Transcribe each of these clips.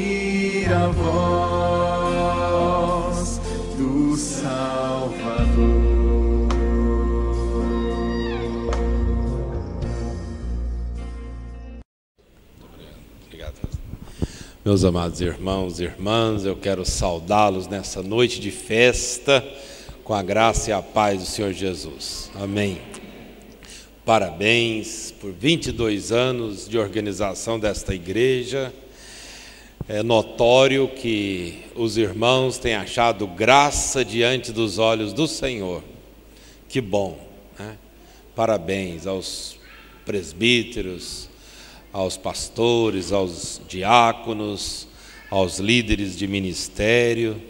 ouvir a voz do Salvador. Obrigado. Meus amados irmãos e irmãs, eu quero saudá-los nessa noite de festa com a graça e a paz do Senhor Jesus. Amém. Parabéns por 22 anos de organização desta igreja. É notório que os irmãos têm achado graça diante dos olhos do Senhor. Que bom, né? Parabéns aos presbíteros, aos pastores, aos diáconos, aos líderes de ministério.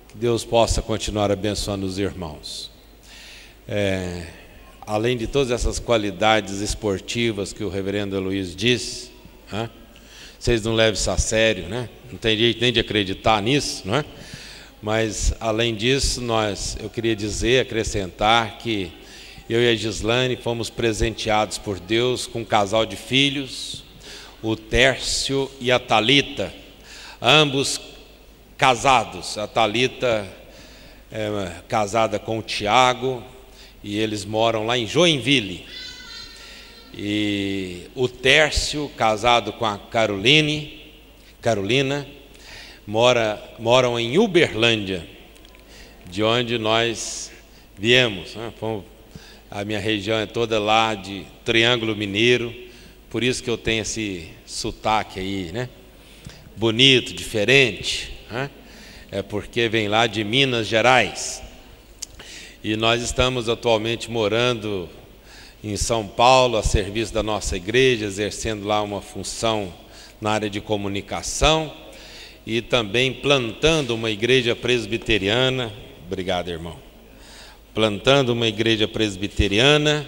Que Deus possa continuar abençoando os irmãos. Além de todas essas qualidades esportivas que o reverendo Luiz disse, né? Vocês não levem isso a sério, né? Não tem jeito nem de acreditar nisso, não é? Mas além disso, eu queria acrescentar que eu e a Gislane fomos presenteados por Deus com um casal de filhos, o Tércio e a Thalita, ambos casados. A Thalita é casada com o Tiago e eles moram lá em Joinville. E o Tércio, casado com a Carolina, moram em Uberlândia, de onde nós viemos, né? A minha região é toda lá de Triângulo Mineiro, por isso que eu tenho esse sotaque aí, né? Bonito, diferente, né? É porque vem lá de Minas Gerais. E nós estamos atualmente morando em São Paulo, a serviço da nossa igreja, exercendo lá uma função na área de comunicação e também plantando uma igreja presbiteriana. Obrigado, irmão. Plantando uma igreja presbiteriana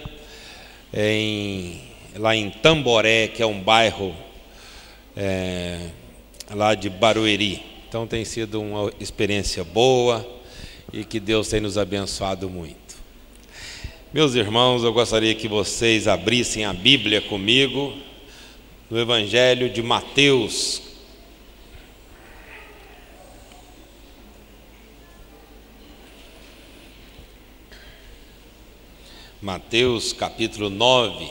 lá em Tamboré, que é um bairro lá de Barueri. Então tem sido uma experiência boa e que Deus tem nos abençoado muito. Meus irmãos, eu gostaria que vocês abrissem a Bíblia comigo no Evangelho de Mateus. Mateus capítulo 9.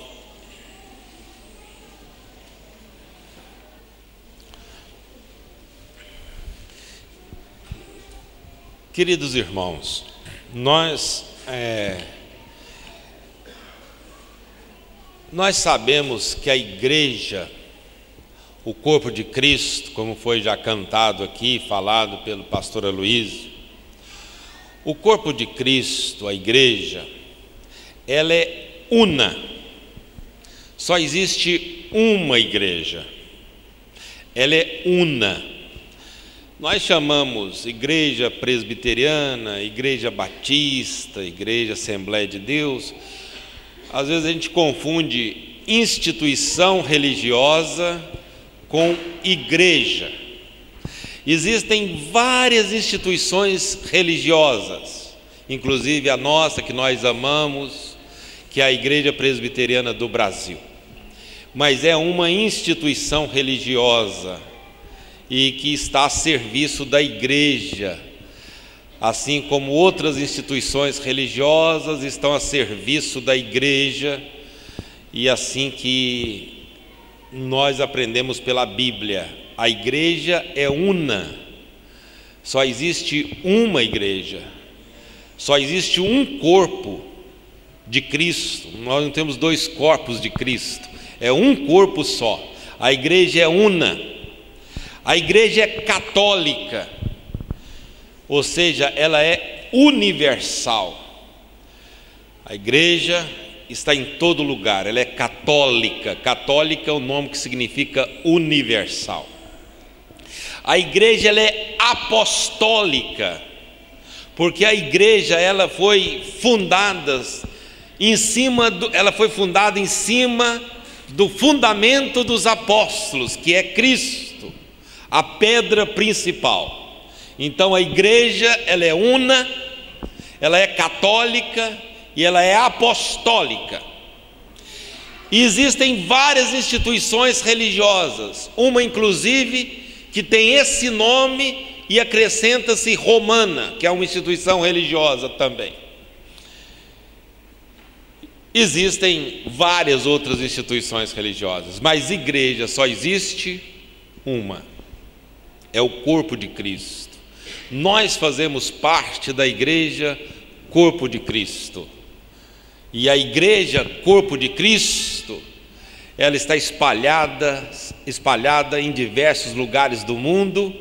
Queridos irmãos, nós sabemos que a igreja, o corpo de Cristo, como foi já cantado aqui, falado pelo pastor Aloysio, o corpo de Cristo, a igreja, ela é una. Só existe uma igreja. Ela é una. Nós chamamos igreja presbiteriana, igreja batista, igreja Assembleia de Deus. Às vezes a gente confunde instituição religiosa com igreja. Existem várias instituições religiosas, inclusive a nossa, que nós amamos, que é a Igreja Presbiteriana do Brasil. Mas é uma instituição religiosa e que está a serviço da igreja, assim como outras instituições religiosas estão a serviço da igreja, e assim que nós aprendemos pela Bíblia, a igreja é una. Só existe uma igreja, só existe um corpo de Cristo. Nós não temos dois corpos de Cristo, é um corpo só. A igreja é una. A igreja é católica, ou seja, ela é universal. A igreja está em todo lugar, ela é católica. Católica é o nome que significa universal. A igreja ela é apostólica, porque a igreja ela foi fundada em cima do fundamento dos apóstolos, que é Cristo, a pedra principal. Então a igreja ela é una, ela é católica e ela é apostólica. E existem várias instituições religiosas, uma inclusive que tem esse nome e acrescenta-se romana, que é uma instituição religiosa também. Existem várias outras instituições religiosas, mas igreja só existe uma. É o corpo de Cristo. Nós fazemos parte da igreja corpo de Cristo. E a igreja corpo de Cristo, ela está espalhada em diversos lugares do mundo,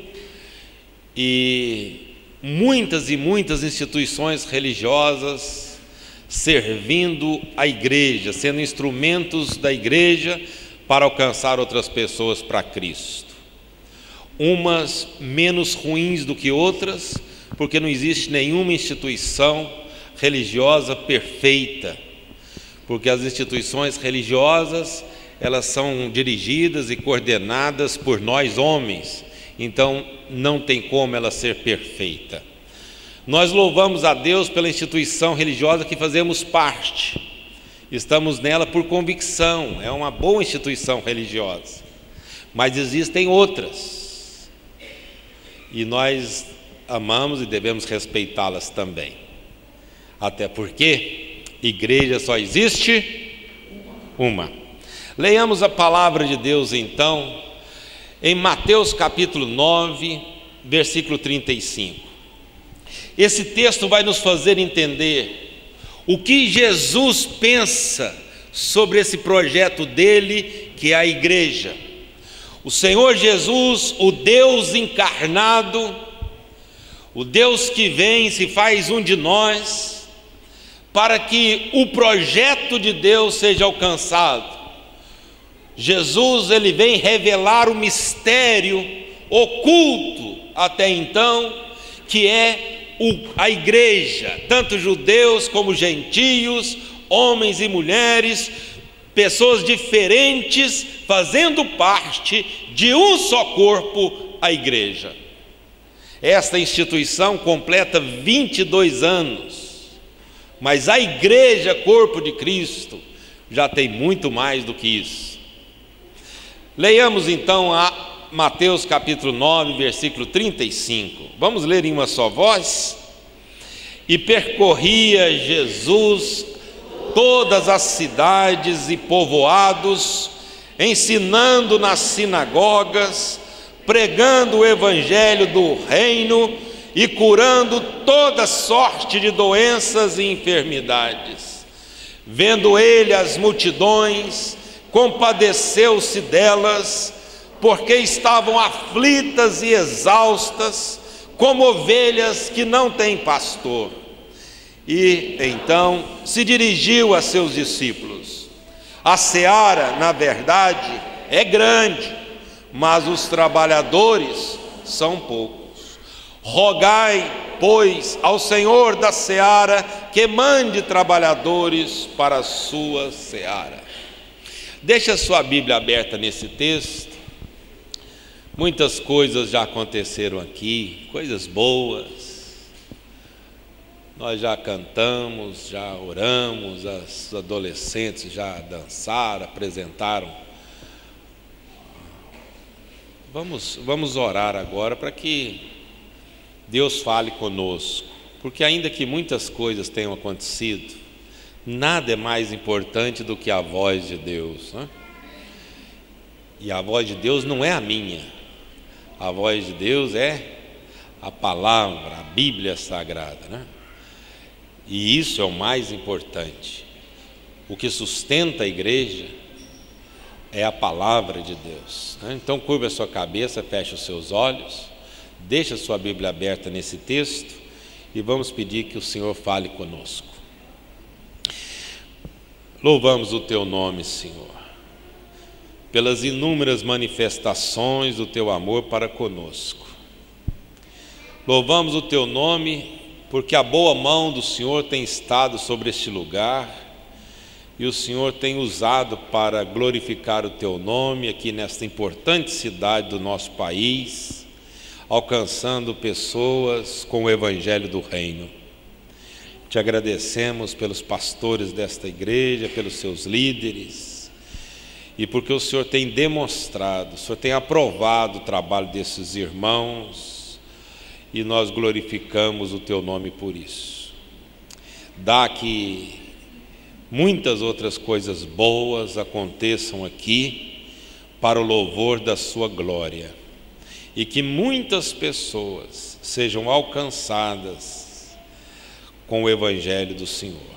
e muitas instituições religiosas servindo a igreja, sendo instrumentos da igreja para alcançar outras pessoas para Cristo. Umas menos ruins do que outras, porque não existe nenhuma instituição religiosa perfeita, porque as instituições religiosas, elas são dirigidas e coordenadas por nós homens, então não tem como ela ser perfeita. Nós louvamos a Deus pela instituição religiosa que fazemos parte, estamos nela por convicção, é uma boa instituição religiosa, mas existem outras, e nós amamos e devemos respeitá-las também, até porque igreja só existe uma. Leiamos a palavra de Deus então, em Mateus capítulo 9, versículo 35. Esse texto vai nos fazer entender o que Jesus pensa sobre esse projeto dele, que é a igreja. O Senhor Jesus, o Deus encarnado, o Deus que vem e se faz um de nós, para que o projeto de Deus seja alcançado. Jesus, ele vem revelar o mistério oculto até então, que é a igreja, tanto judeus como gentios, homens e mulheres, pessoas diferentes, fazendo parte de um só corpo, a igreja. Esta instituição completa 22 anos, mas a igreja, corpo de Cristo, já tem muito mais do que isso. Leiamos então a Mateus capítulo 9, versículo 35. Vamos ler em uma só voz? E percorria Jesus todas as cidades e povoados, ensinando nas sinagogas, pregando o evangelho do reino e curando toda sorte de doenças e enfermidades. Vendo ele as multidões, compadeceu-se delas, porque estavam aflitas e exaustas, como ovelhas que não têm pastor. E então se dirigiu a seus discípulos: a seara, na verdade, é grande, mas os trabalhadores são poucos. Rogai, pois, ao Senhor da seara que mande trabalhadores para a sua seara. Deixa a sua Bíblia aberta nesse texto. Muitas coisas já aconteceram aqui, coisas boas. Nós já cantamos, já oramos, as adolescentes já dançaram, apresentaram. Vamos orar agora para que Deus fale conosco, porque ainda que muitas coisas tenham acontecido, nada é mais importante do que a voz de Deus, né? E a voz de Deus não é a minha. A voz de Deus é a palavra, a Bíblia Sagrada, né? E isso é o mais importante. O que sustenta a igreja é a palavra de Deus, né? Então curva a sua cabeça, feche os seus olhos, deixa a sua Bíblia aberta nesse texto e vamos pedir que o Senhor fale conosco. Louvamos o teu nome, Senhor, pelas inúmeras manifestações do teu amor para conosco. Louvamos o teu nome porque a boa mão do Senhor tem estado sobre este lugar e o Senhor tem usado para glorificar o teu nome aqui nesta importante cidade do nosso país, alcançando pessoas com o evangelho do reino. Te agradecemos pelos pastores desta igreja, pelos seus líderes, e porque o Senhor tem demonstrado, o Senhor tem aprovado o trabalho desses irmãos, e nós glorificamos o Teu nome por isso. Dá que muitas outras coisas boas aconteçam aqui para o louvor da Sua glória, e que muitas pessoas sejam alcançadas com o Evangelho do Senhor.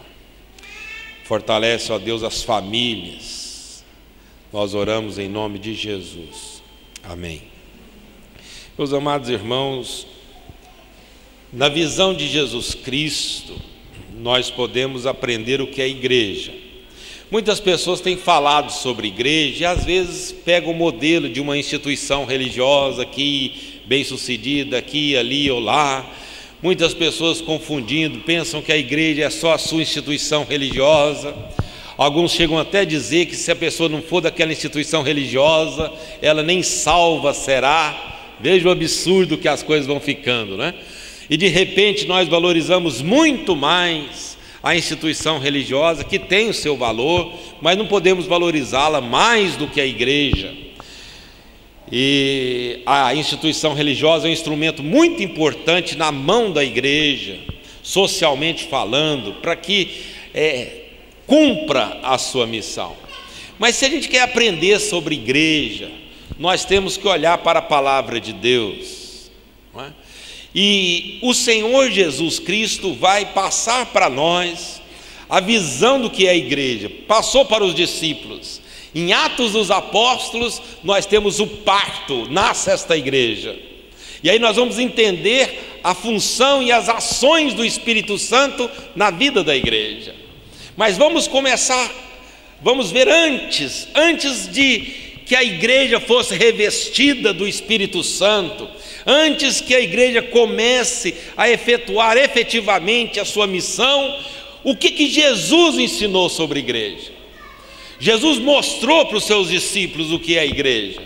Fortalece, ó Deus, as famílias. Nós oramos em nome de Jesus. Amém. Meus amados irmãos, na visão de Jesus Cristo, nós podemos aprender o que é igreja. Muitas pessoas têm falado sobre igreja e às vezes pegam o modelo de uma instituição religiosa aqui, bem-sucedida, aqui, ali ou lá. Muitas pessoas confundindo, pensam que a igreja é só a sua instituição religiosa. Alguns chegam até a dizer que se a pessoa não for daquela instituição religiosa, ela nem salva será. Veja o absurdo que as coisas vão ficando, né? E de repente nós valorizamos muito mais a instituição religiosa, que tem o seu valor, mas não podemos valorizá-la mais do que a igreja. E a instituição religiosa é um instrumento muito importante na mão da igreja, socialmente falando, para que cumpra a sua missão. Mas se a gente quer aprender sobre igreja, nós temos que olhar para a palavra de Deus, não é? E o Senhor Jesus Cristo vai passar para nós a visão do que é a igreja. Passou para os discípulos. Em Atos dos Apóstolos nós temos o parto, nasce esta igreja. E aí nós vamos entender a função e as ações do Espírito Santo na vida da igreja. Mas vamos começar, vamos ver antes de que a igreja fosse revestida do Espírito Santo, antes que a igreja comece a efetuar efetivamente a sua missão, o que Jesus ensinou sobre a igreja? Jesus mostrou para os seus discípulos o que é a igreja.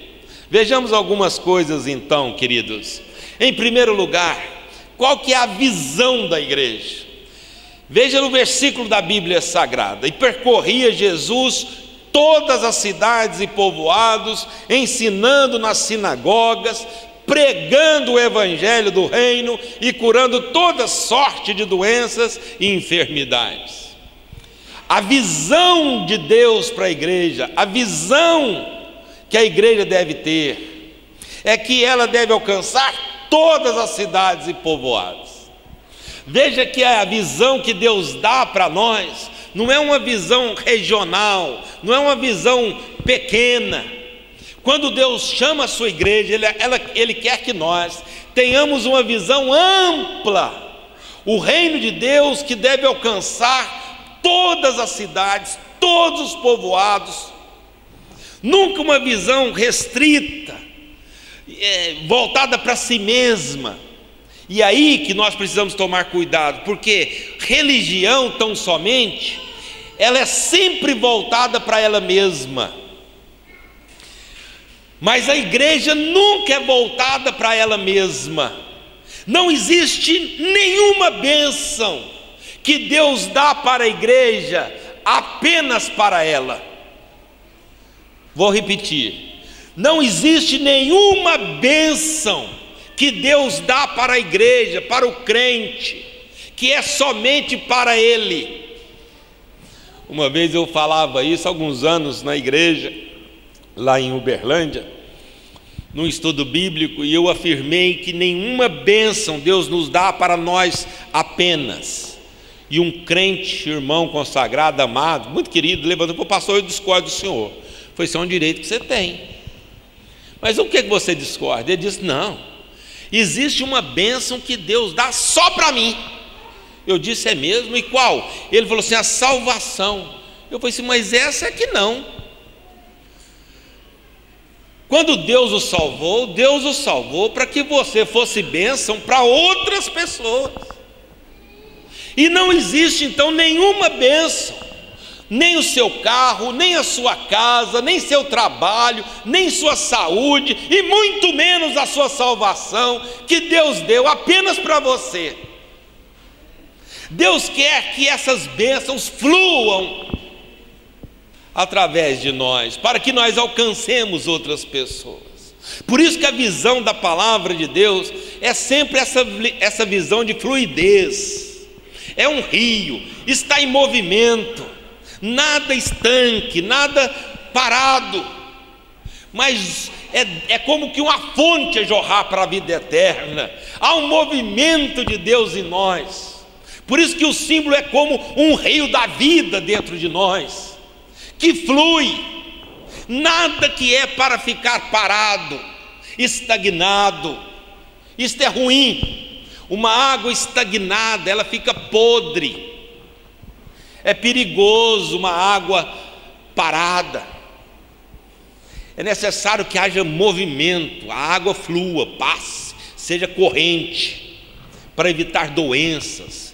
Vejamos algumas coisas então, queridos. Em primeiro lugar, qual que é a visão da igreja? Veja no versículo da Bíblia Sagrada: e percorria Jesus todas as cidades e povoados, ensinando nas sinagogas, pregando o evangelho do reino e curando toda sorte de doenças e enfermidades. A visão de Deus para a igreja, a visão que a igreja deve ter, é que ela deve alcançar todas as cidades e povoados. Veja que a visão que Deus dá para nós não é uma visão regional, não é uma visão pequena. Quando Deus chama a sua igreja, Ele quer que nós tenhamos uma visão ampla. O reino de Deus que deve alcançar todas as cidades, todos os povoados. Nunca uma visão restrita, voltada para si mesma. E aí que nós precisamos tomar cuidado, porque religião tão somente, ela é sempre voltada para ela mesma. Mas a igreja nunca é voltada para ela mesma. Não existe nenhuma bênção que Deus dá para a igreja apenas para ela. Vou repetir: não existe nenhuma bênção que Deus dá para a igreja, para o crente, que é somente para ele. Uma vez eu falava isso há alguns anos na igreja, lá em Uberlândia, num estudo bíblico, e eu afirmei que nenhuma bênção Deus nos dá para nós apenas. E um crente, irmão consagrado, amado, muito querido, levantou para o pastor: eu discordo do senhor. Foi só um direito que você tem. Mas o que você discorda? Ele disse: não, existe uma bênção que Deus dá só para mim. Eu disse: é mesmo? E qual? Ele falou assim: a salvação. Eu falei assim: mas essa é que não. Quando Deus o salvou para que você fosse bênção para outras pessoas. E não existe então nenhuma bênção, nem o seu carro, nem a sua casa, nem seu trabalho, nem sua saúde, e muito menos a sua salvação, que Deus deu apenas para você. Deus quer que essas bênçãos fluam através de nós, para que nós alcancemos outras pessoas. Por isso que a visão da palavra de Deus é sempre essa visão de fluidez. É um rio, está em movimento, nada estanque, nada parado, mas é como que uma fonte a jorrar para a vida eterna. Há um movimento de Deus em nós. Por isso que o símbolo é como um rio da vida dentro de nós, que flui. Nada que é para ficar parado, estagnado. Isto é ruim. Uma água estagnada, ela fica podre. É perigoso uma água parada. É necessário que haja movimento, a água flua, passe, seja corrente, para evitar doenças.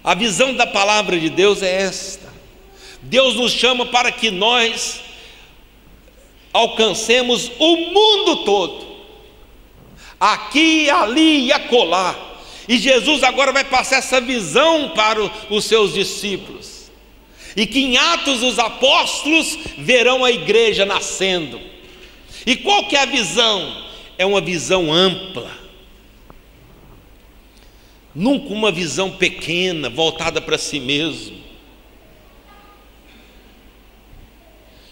A visão da palavra de Deus é esta. Deus nos chama para que nós alcancemos o mundo todo, aqui, ali e acolá. E Jesus agora vai passar essa visão para os seus discípulos. E que em Atos os apóstolos verão a igreja nascendo. E qual que é a visão? É uma visão ampla. Nunca uma visão pequena, voltada para si mesmo.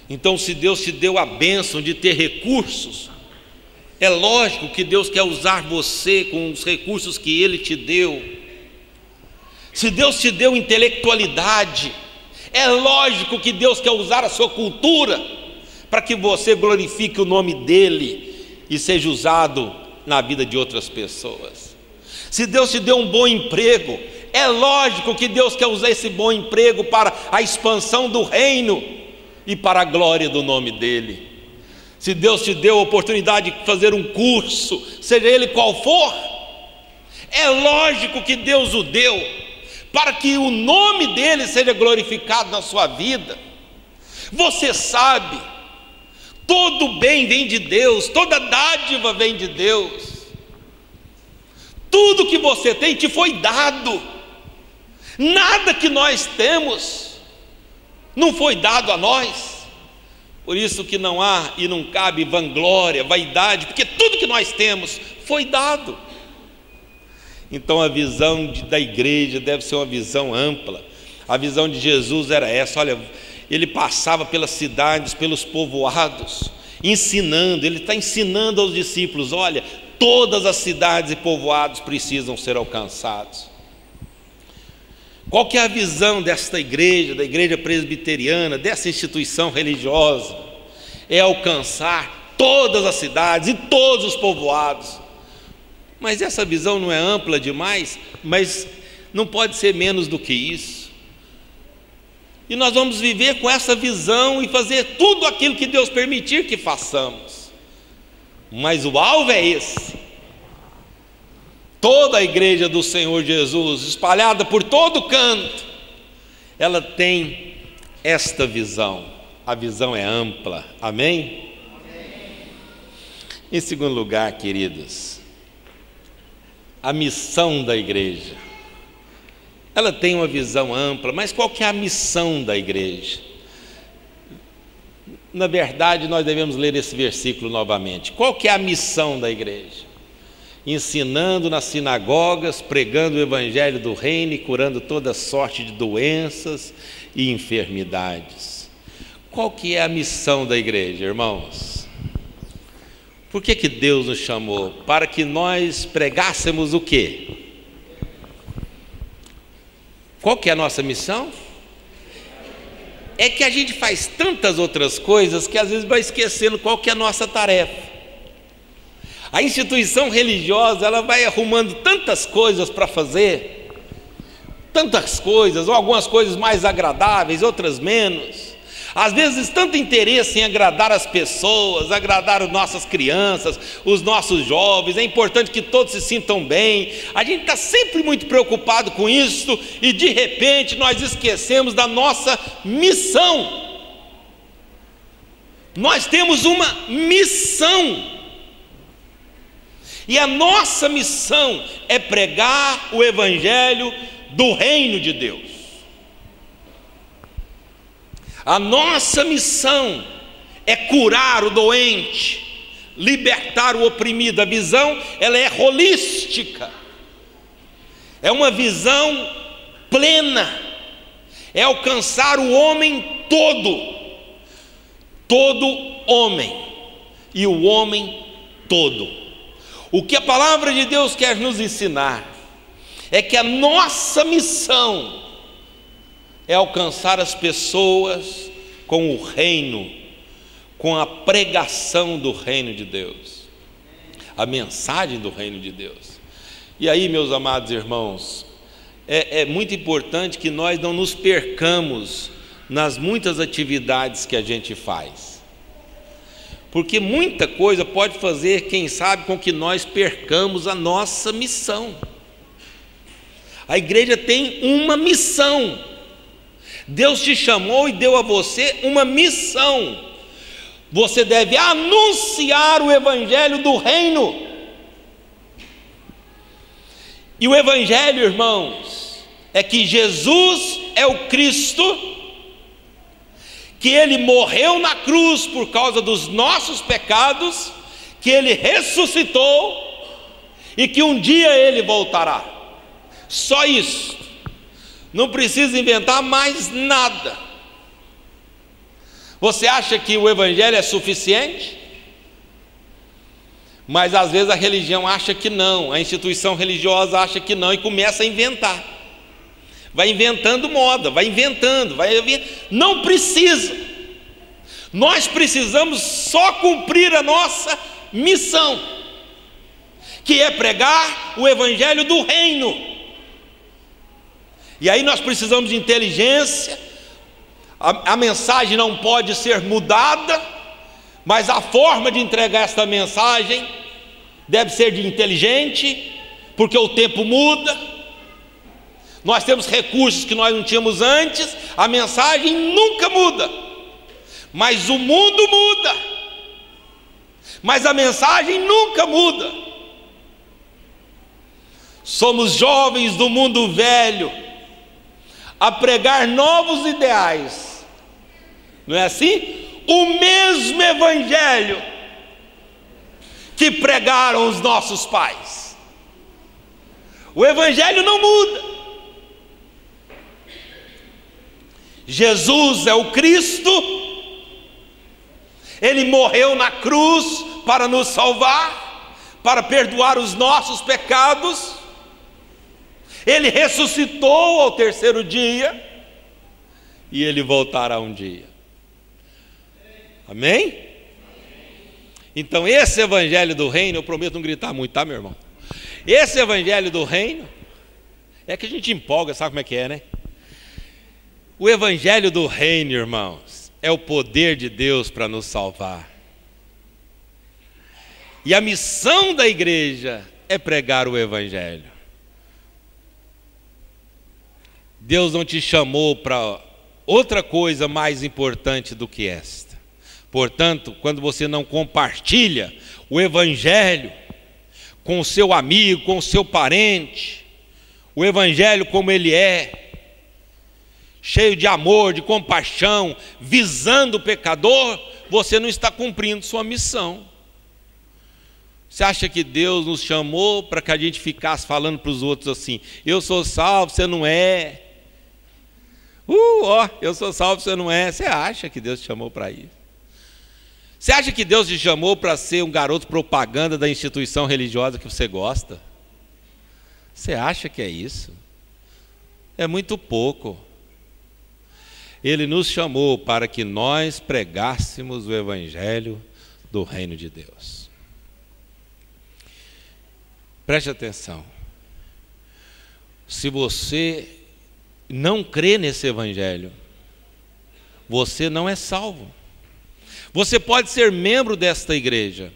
Então, se Deus te deu a bênção de ter recursos, é lógico que Deus quer usar você com os recursos que Ele te deu. Se Deus te deu intelectualidade, é lógico que Deus quer usar a sua cultura para que você glorifique o nome dEle e seja usado na vida de outras pessoas. Se Deus te deu um bom emprego, é lógico que Deus quer usar esse bom emprego para a expansão do reino e para a glória do nome dEle. Se Deus te deu a oportunidade de fazer um curso, seja ele qual for, é lógico que Deus o deu para que o nome dele seja glorificado na sua vida. Você sabe, todo bem vem de Deus, toda dádiva vem de Deus. Tudo que você tem te foi dado. Nada que nós temos não foi dado a nós. Por isso que não há e não cabe vanglória, vaidade, porque tudo que nós temos foi dado. Então a visão da igreja deve ser uma visão ampla. A visão de Jesus era essa. Olha, ele passava pelas cidades, pelos povoados, ensinando. Ele está ensinando aos discípulos: olha, todas as cidades e povoados precisam ser alcançados. Qual que é a visão desta igreja, da igreja presbiteriana, dessa instituição religiosa? É alcançar todas as cidades e todos os povoados. Mas essa visão não é ampla demais, mas não pode ser menos do que isso. E nós vamos viver com essa visão e fazer tudo aquilo que Deus permitir que façamos. Mas o alvo é esse. Toda a igreja do Senhor Jesus, espalhada por todo canto, ela tem esta visão. A visão é ampla. Amém? Em segundo lugar, queridos, a missão da igreja. Ela tem uma visão ampla, mas qual que é a missão da igreja? Na verdade, nós devemos ler esse versículo novamente. Qual que é a missão da igreja? Ensinando nas sinagogas, pregando o evangelho do reino e curando toda sorte de doenças e enfermidades. Qual que é a missão da igreja, irmãos? Por que Deus nos chamou? Para que nós pregássemos o quê? Qual que é a nossa missão? É que a gente faz tantas outras coisas que às vezes vai esquecendo qual que é a nossa tarefa. A instituição religiosa, ela vai arrumando tantas coisas para fazer, tantas coisas, ou algumas coisas mais agradáveis, outras menos. Às vezes tanto interesse em agradar as pessoas, agradar as nossas crianças, os nossos jovens. É importante que todos se sintam bem. A gente está sempre muito preocupado com isso e de repente nós esquecemos da nossa missão. Nós temos uma missão. E a nossa missão é pregar o evangelho do reino de Deus. A nossa missão é curar o doente, libertar o oprimido. A visão, ela é holística, é uma visão plena, é alcançar o homem todo homem, e o homem todo. O que a palavra de Deus quer nos ensinar é que a nossa missão é alcançar as pessoas com o reino, com a pregação do reino de Deus, a mensagem do reino de Deus. E aí, meus amados irmãos, é muito importante que nós não nos percamos nas muitas atividades que a gente faz, porque muita coisa pode fazer, quem sabe, com que nós percamos a nossa missão. A igreja tem uma missão. Deus te chamou e deu a você uma missão. Você deve anunciar o evangelho do reino. E o evangelho, irmãos, é que Jesus é o Cristo, que Ele morreu na cruz por causa dos nossos pecados, que Ele ressuscitou e que um dia Ele voltará. Só isso. Não precisa inventar mais nada. Você acha que o evangelho é suficiente? Mas às vezes a religião acha que não, a instituição religiosa acha que não e começa a inventar. Vai inventando moda, vai inventando, não precisa. Nós precisamos só cumprir a nossa missão, que é pregar o evangelho do reino. E aí nós precisamos de inteligência. A mensagem não pode ser mudada, mas a forma de entregar esta mensagem deve ser de inteligente, porque o tempo muda. Nós temos recursos que nós não tínhamos antes. A mensagem nunca muda, mas o mundo muda, mas a mensagem nunca muda. Somos jovens do mundo velho a pregar novos ideais, não é assim? O mesmo evangelho que pregaram os nossos pais. O evangelho não muda. Jesus é o Cristo, Ele morreu na cruz para nos salvar, para perdoar os nossos pecados. Ele ressuscitou ao terceiro dia e Ele voltará um dia. Amém? Então esse evangelho do reino, eu prometo não gritar muito, tá, meu irmão? Esse evangelho do reino é que a gente empolga, sabe como é que é, né? O evangelho do reino, irmãos, é o poder de Deus para nos salvar. E a missão da igreja é pregar o evangelho. Deus não te chamou para outra coisa mais importante do que esta. Portanto, quando você não compartilha o evangelho com o seu amigo, com o seu parente, o evangelho como ele é, cheio de amor, de compaixão, visando o pecador, você não está cumprindo sua missão. Você acha que Deus nos chamou para que a gente ficasse falando para os outros assim: eu sou salvo, você não é? Eu sou salvo, você não é? Você acha que Deus te chamou para isso? Você acha que Deus te chamou para ser um garoto propaganda da instituição religiosa que você gosta? Você acha que é isso? É muito pouco. Ele nos chamou para que nós pregássemos o evangelho do reino de Deus. Preste atenção. Se você não crê nesse evangelho, você não é salvo. Você pode ser membro desta igreja,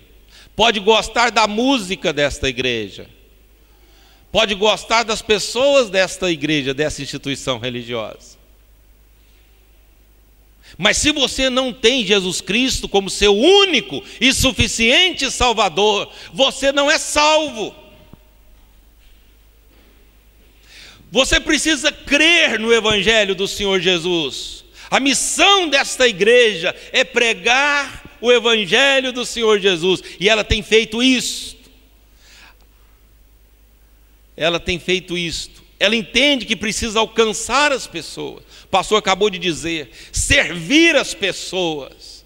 pode gostar da música desta igreja, pode gostar das pessoas desta igreja, dessa instituição religiosa. Mas se você não tem Jesus Cristo como seu único e suficiente Salvador, você não é salvo. Você precisa crer no evangelho do Senhor Jesus. A missão desta igreja é pregar o evangelho do Senhor Jesus, e ela tem feito isto. Ela tem feito isto. Ela entende que precisa alcançar as pessoas. O pastor acabou de dizer, servir as pessoas.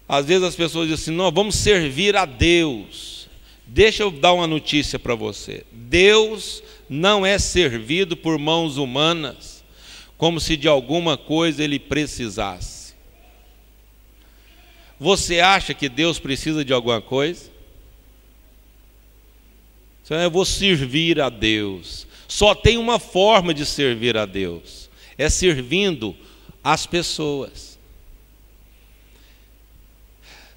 Às vezes as pessoas dizem assim, não, vamos servir a Deus. Deixa eu dar uma notícia para você. Deus não é servido por mãos humanas, como se de alguma coisa ele precisasse. Você acha que Deus precisa de alguma coisa? Então, eu vou servir a Deus. Só tem uma forma de servir a Deus, é servindo as pessoas.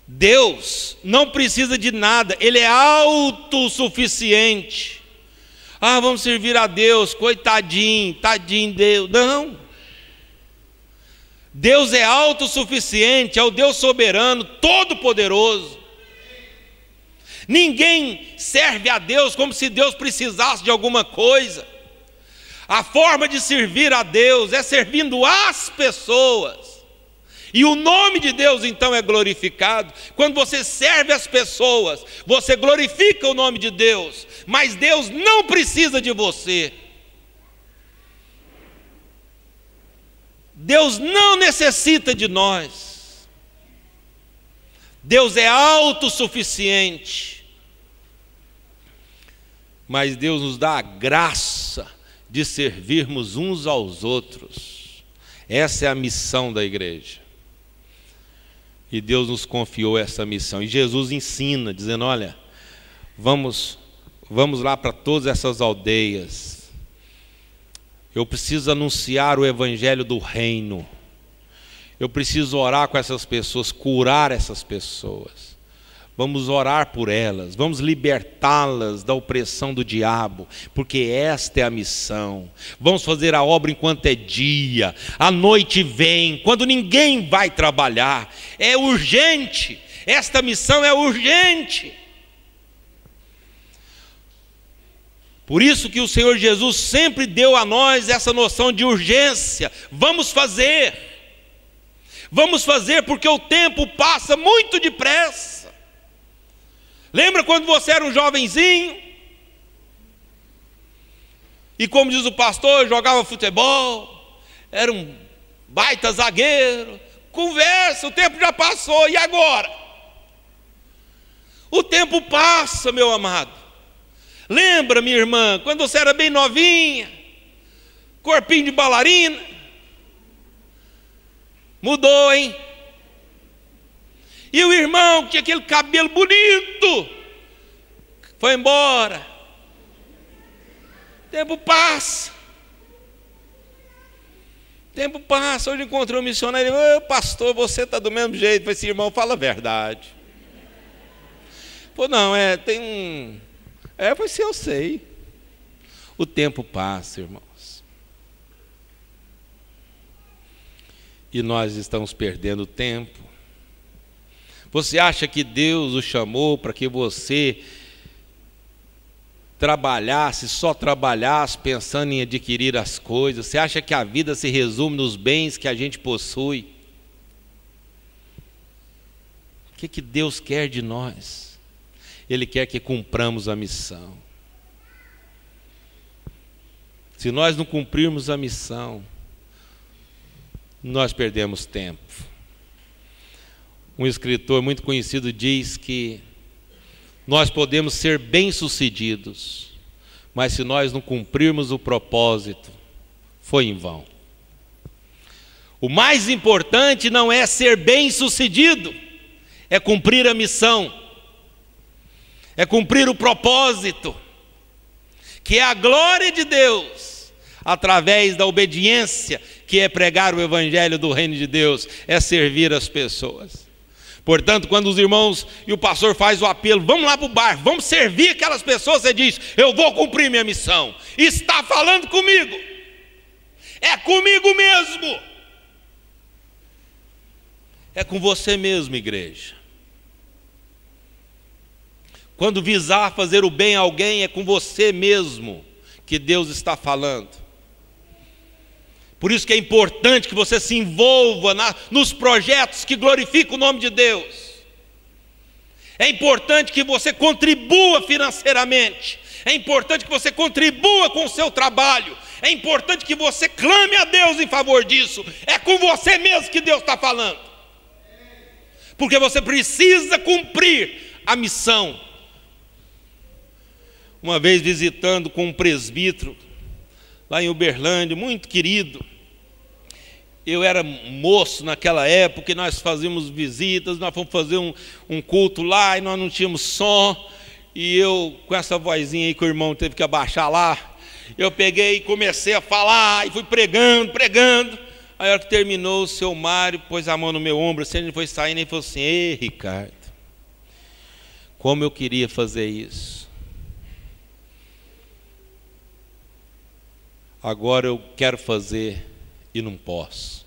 Deus não precisa de nada, Ele é autossuficiente. Ah, vamos servir a Deus, coitadinho, tadinho Deus. Não. Deus é autossuficiente, é o Deus soberano, todo-poderoso. Ninguém serve a Deus como se Deus precisasse de alguma coisa. A forma de servir a Deus é servindo as pessoas. E o nome de Deus então é glorificado. Quando você serve as pessoas, você glorifica o nome de Deus. Mas Deus não precisa de você. Deus não necessita de nós. Deus é autossuficiente. Mas Deus nos dá a graça de servirmos uns aos outros. Essa é a missão da igreja. E Deus nos confiou essa missão. E Jesus ensina, dizendo, olha, vamos lá para todas essas aldeias. Eu preciso anunciar o evangelho do reino. Eu preciso orar com essas pessoas, curar essas pessoas. Vamos orar por elas, vamos libertá-las da opressão do diabo, porque esta é a missão. Vamos fazer a obra enquanto é dia, a noite vem, quando ninguém vai trabalhar. É urgente, esta missão é urgente. Por isso que o Senhor Jesus sempre deu a nós essa noção de urgência. Vamos fazer porque o tempo passa muito depressa. Lembra quando você era um jovenzinho? E como diz o pastor, jogava futebol, era um baita zagueiro, conversa, o tempo já passou, e agora? O tempo passa, meu amado. Lembra, minha irmã, quando você era bem novinha, corpinho de bailarina? Mudou, hein? E o irmão que tinha aquele cabelo bonito foi embora. O tempo passa. O tempo passa. Hoje encontrei um missionário e disse, pastor, você está do mesmo jeito. Eu falei assim, irmão, fala a verdade. Pô, não, tem um... eu falei assim, eu sei. O tempo passa, irmãos. E nós estamos perdendo tempo. Você acha que Deus o chamou para que você trabalhasse, só trabalhasse pensando em adquirir as coisas? Você acha que a vida se resume nos bens que a gente possui? O que Deus quer de nós? Ele quer que cumpramos a missão. Se nós não cumprirmos a missão, nós perdemos tempo. Um escritor muito conhecido diz que nós podemos ser bem-sucedidos, mas se nós não cumprirmos o propósito, foi em vão. O mais importante não é ser bem-sucedido, é cumprir a missão, é cumprir o propósito, que é a glória de Deus, através da obediência, que é pregar o evangelho do reino de Deus, é servir as pessoas. Portanto, quando os irmãos e o pastor faz o apelo, vamos lá para o bar, vamos servir aquelas pessoas, você diz, eu vou cumprir minha missão. Está falando comigo. É comigo mesmo. É com você mesmo, igreja. Quando visar fazer o bem a alguém, é com você mesmo que Deus está falando. Por isso que é importante que você se envolva nos projetos que glorificam o nome de Deus. É importante que você contribua financeiramente. É importante que você contribua com o seu trabalho. É importante que você clame a Deus em favor disso. É com você mesmo que Deus está falando. Porque você precisa cumprir a missão. Uma vez visitando com um presbítero, lá em Uberlândia, muito querido. Eu era moço naquela época e nós fazíamos visitas, nós fomos fazer um culto lá e nós não tínhamos som. E eu, com essa vozinha aí que o irmão teve que abaixar lá, eu peguei e comecei a falar e fui pregando. Aí a hora que terminou, o seu Mário pôs a mão no meu ombro, assim, ele foi saindo e falou assim: ei, Ricardo, como eu queria fazer isso. Agora eu quero fazer e não posso.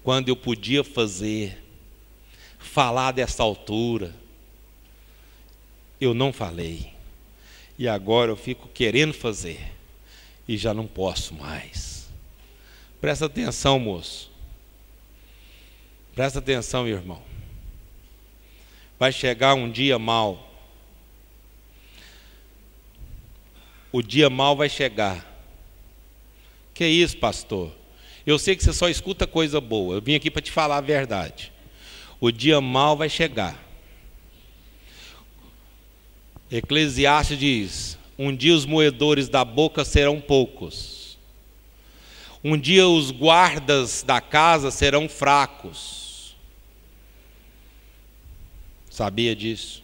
Quando eu podia falar dessa altura, eu não falei. E agora eu fico querendo fazer e já não posso mais. Presta atenção, moço. Presta atenção, irmão. Vai chegar um dia mau. O dia mau vai chegar. Que isso, pastor? Eu sei que você só escuta coisa boa. Eu vim aqui para te falar a verdade. O dia mau vai chegar. Eclesiastes diz: um dia os moedores da boca serão poucos. Um dia os guardas da casa serão fracos. Sabia disso?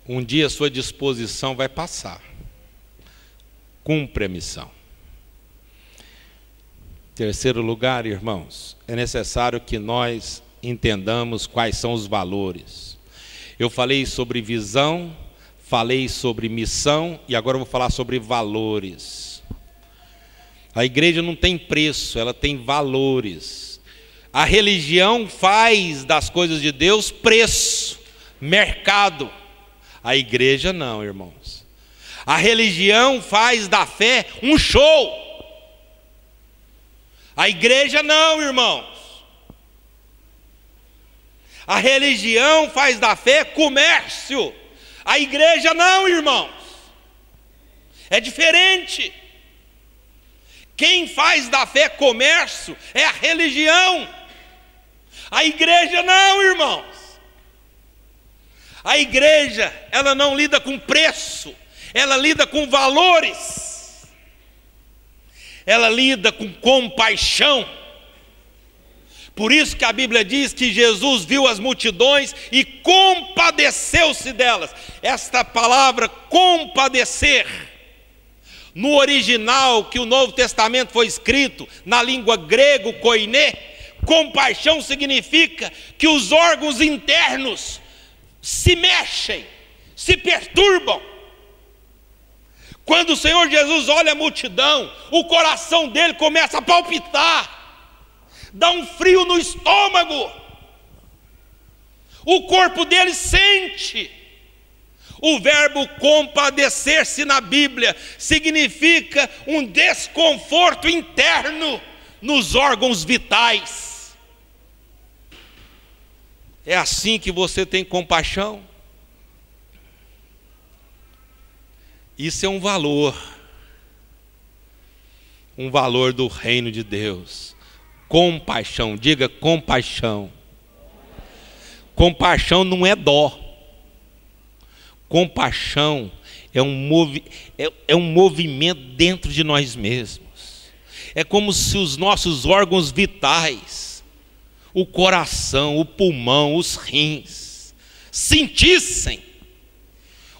Um dia a sua disposição vai passar. Cumpre a missão. Terceiro lugar, irmãos, é necessário que nós entendamos quais são os valores. Eu falei sobre visão, falei sobre missão e agora eu vou falar sobre valores. A igreja não tem preço, ela tem valores. A religião faz das coisas de Deus preço, mercado. A igreja não, irmãos. A religião faz da fé um show. A igreja não, irmãos. A religião faz da fé comércio. A igreja não, irmãos. É diferente. Quem faz da fé comércio é a religião. A igreja não, irmãos. A igreja, ela não lida com preço. Ela lida com valores. Ela lida com compaixão. Por isso que a Bíblia diz que Jesus viu as multidões e compadeceu-se delas. Esta palavra compadecer, no original que o Novo Testamento foi escrito, na língua grego, koiné, compaixão significa que os órgãos internos se mexem, se perturbam. Quando o Senhor Jesus olha a multidão, o coração dele começa a palpitar, dá um frio no estômago, o corpo dele sente. O verbo compadecer-se na Bíblia significa um desconforto interno nos órgãos vitais. É assim que você tem compaixão? Isso é um valor do reino de Deus. Compaixão, diga compaixão. Compaixão não é dó. Compaixão é um movimento dentro de nós mesmos. É como se os nossos órgãos vitais, o coração, o pulmão, os rins, sentissem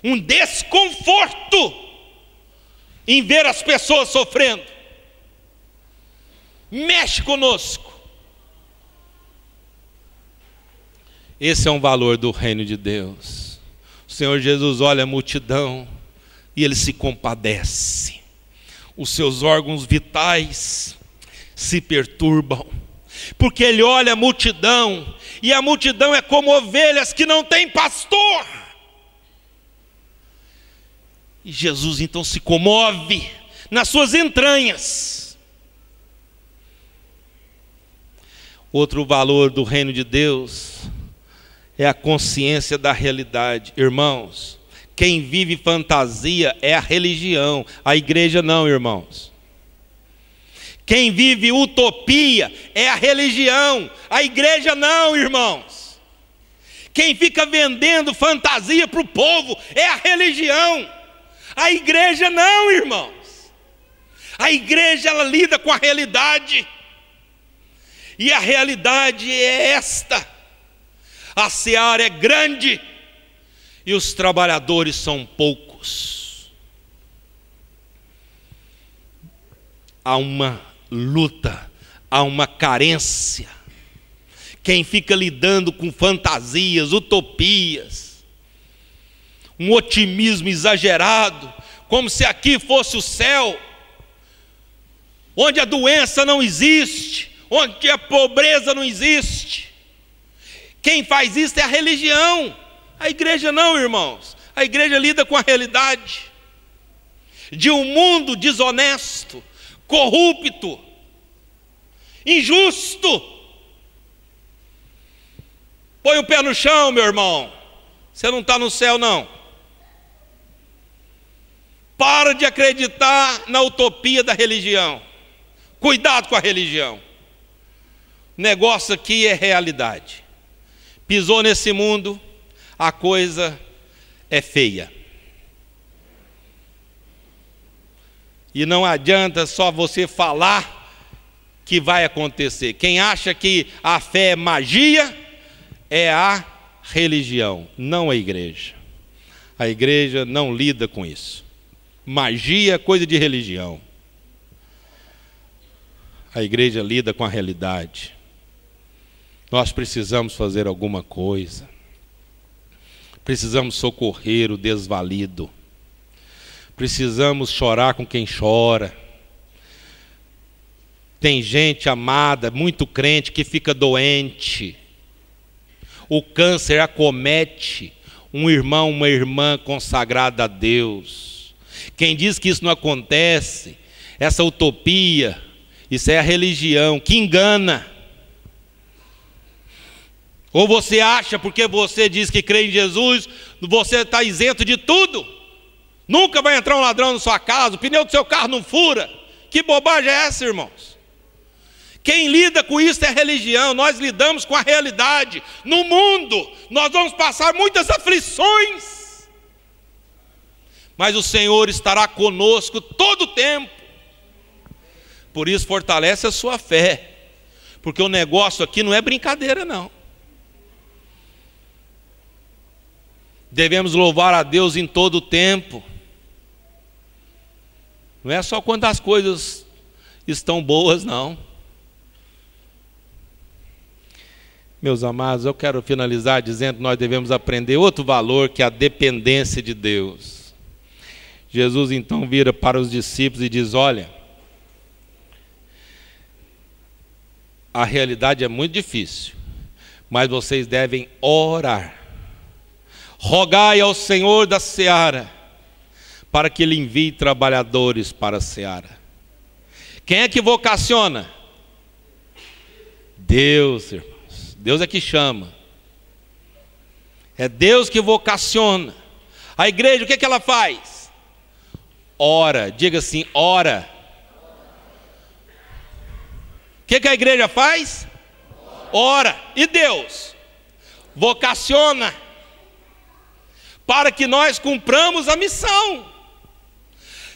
um desconforto em ver as pessoas sofrendo. Mexe conosco. Esse é um valor do reino de Deus. O Senhor Jesus olha a multidão e Ele se compadece. Os seus órgãos vitais se perturbam, porque Ele olha a multidão, e a multidão é como ovelhas que não têm pastor. E Jesus então se comove, nas suas entranhas. Outro valor do reino de Deus é a consciência da realidade. Irmãos, quem vive fantasia é a religião, a igreja não, irmãos. Quem vive utopia é a religião, a igreja não, irmãos. Quem fica vendendo fantasia para o povo é a religião, a igreja não, irmãos. A igreja, ela lida com a realidade, e a realidade é esta: a seara é grande e os trabalhadores são poucos. Há uma luta, há uma carência. Quem fica lidando com fantasias, utopias, um otimismo exagerado, como se aqui fosse o céu, onde a doença não existe, onde a pobreza não existe. Quem faz isso é a religião. A igreja não, irmãos. A igreja lida com a realidade de um mundo desonesto, corrupto, injusto. Põe o pé no chão, meu irmão. Você não está no céu, não. Para de acreditar na utopia da religião. Cuidado com a religião. O negócio aqui é realidade. Pisou nesse mundo, a coisa é feia. E não adianta só você falar que vai acontecer. Quem acha que a fé é magia é a religião, não a igreja. A igreja não lida com isso. Magia é coisa de religião. A igreja lida com a realidade. Nós precisamos fazer alguma coisa. Precisamos socorrer o desvalido. Precisamos chorar com quem chora. Tem gente amada, muito crente, que fica doente. O câncer acomete um irmão, uma irmã consagrada a Deus. Quem diz que isso não acontece, essa utopia, isso é a religião que engana. Ou você acha, porque você diz que crê em Jesus, você está isento de tudo? Nunca vai entrar um ladrão na sua casa, o pneu do seu carro não fura. Que bobagem é essa, irmãos? Quem lida com isso é a religião. Nós lidamos com a realidade. No mundo nós vamos passar muitas aflições, mas o Senhor estará conosco todo o tempo. Por isso fortalece a sua fé, porque o negócio aqui não é brincadeira, não. Devemos louvar a Deus em todo o tempo. Não é só quando as coisas estão boas, não. Meus amados, eu quero finalizar dizendo que nós devemos aprender outro valor, que é a dependência de Deus. Jesus então vira para os discípulos e diz: olha, a realidade é muito difícil, mas vocês devem orar. Rogai ao Senhor da seara, para que Ele envie trabalhadores para a seara. Quem é que vocaciona? Deus, irmãos. Deus é que chama. É Deus que vocaciona. A igreja, o que é que ela faz? Ora. Diga assim, ora. O que é que a igreja faz? Ora. E Deus? Vocaciona, para que nós cumpramos a missão.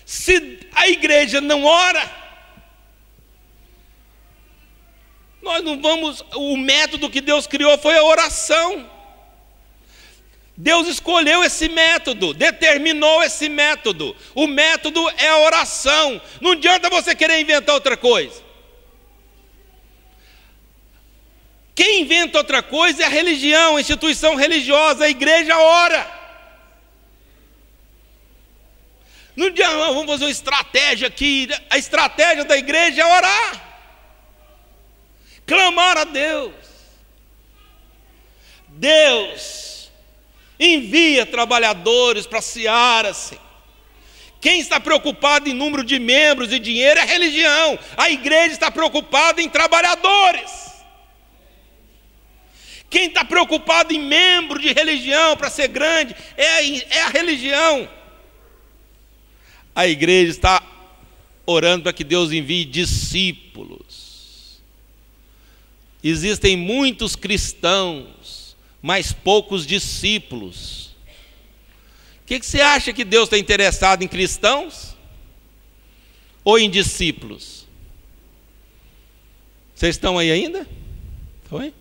Se a igreja não ora, nós não vamos. O método que Deus criou foi a oração. Deus escolheu esse método, determinou esse método. O método é a oração. Não adianta você querer inventar outra coisa. Quem inventa outra coisa é a religião, a instituição religiosa. A igreja ora. Não adianta, vamos fazer uma estratégia aqui. A estratégia da igreja é orar, clamar a Deus. Deus envia trabalhadores para a seara, Senhor. Quem está preocupado em número de membros e dinheiro é a religião. A igreja está preocupada em trabalhadores. Quem está preocupado em membro de religião para ser grande é a religião. A igreja está orando para que Deus envie discípulos. Existem muitos cristãos, mas poucos discípulos. O que você acha que Deus está interessado em cristãos ou em discípulos? Vocês estão aí ainda? Oi?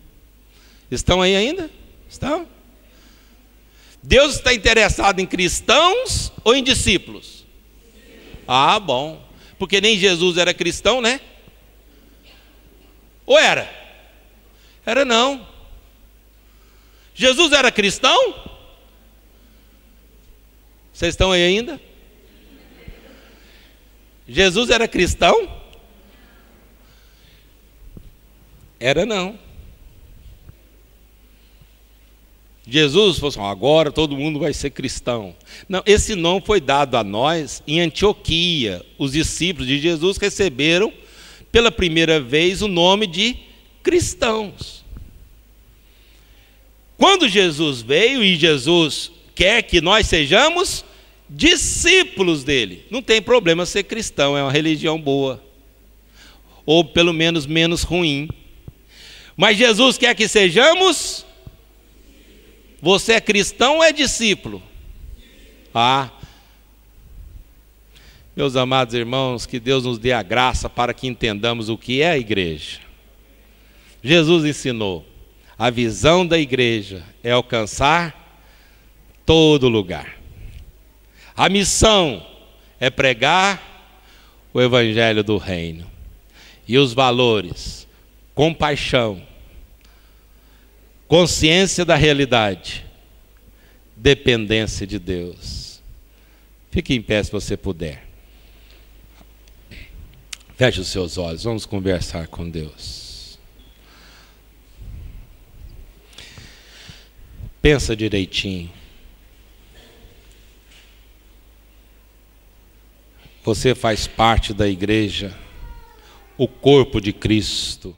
Estão aí ainda? Estão? Deus está interessado em cristãos ou em discípulos? Ah, bom. Porque nem Jesus era cristão, né? Ou era? Era não. Jesus era cristão? Vocês estão aí ainda? Jesus era cristão? Era não. Jesus falou assim, agora todo mundo vai ser cristão. Não, esse nome foi dado a nós em Antioquia. Os discípulos de Jesus receberam pela primeira vez o nome de cristãos. Quando Jesus veio e Jesus quer que nós sejamos discípulos dele, não tem problema ser cristão, é uma religião boa, ou pelo menos menos ruim. Mas Jesus quer que sejamos. Você é cristão ou é discípulo? Ah, meus amados irmãos, que Deus nos dê a graça para que entendamos o que é a igreja. Jesus ensinou, a visão da igreja é alcançar todo lugar. A missão é pregar o evangelho do reino. E os valores, compaixão, consciência da realidade, dependência de Deus. Fique em pé se você puder. Feche os seus olhos, vamos conversar com Deus. Pensa direitinho. Você faz parte da igreja, o corpo de Cristo.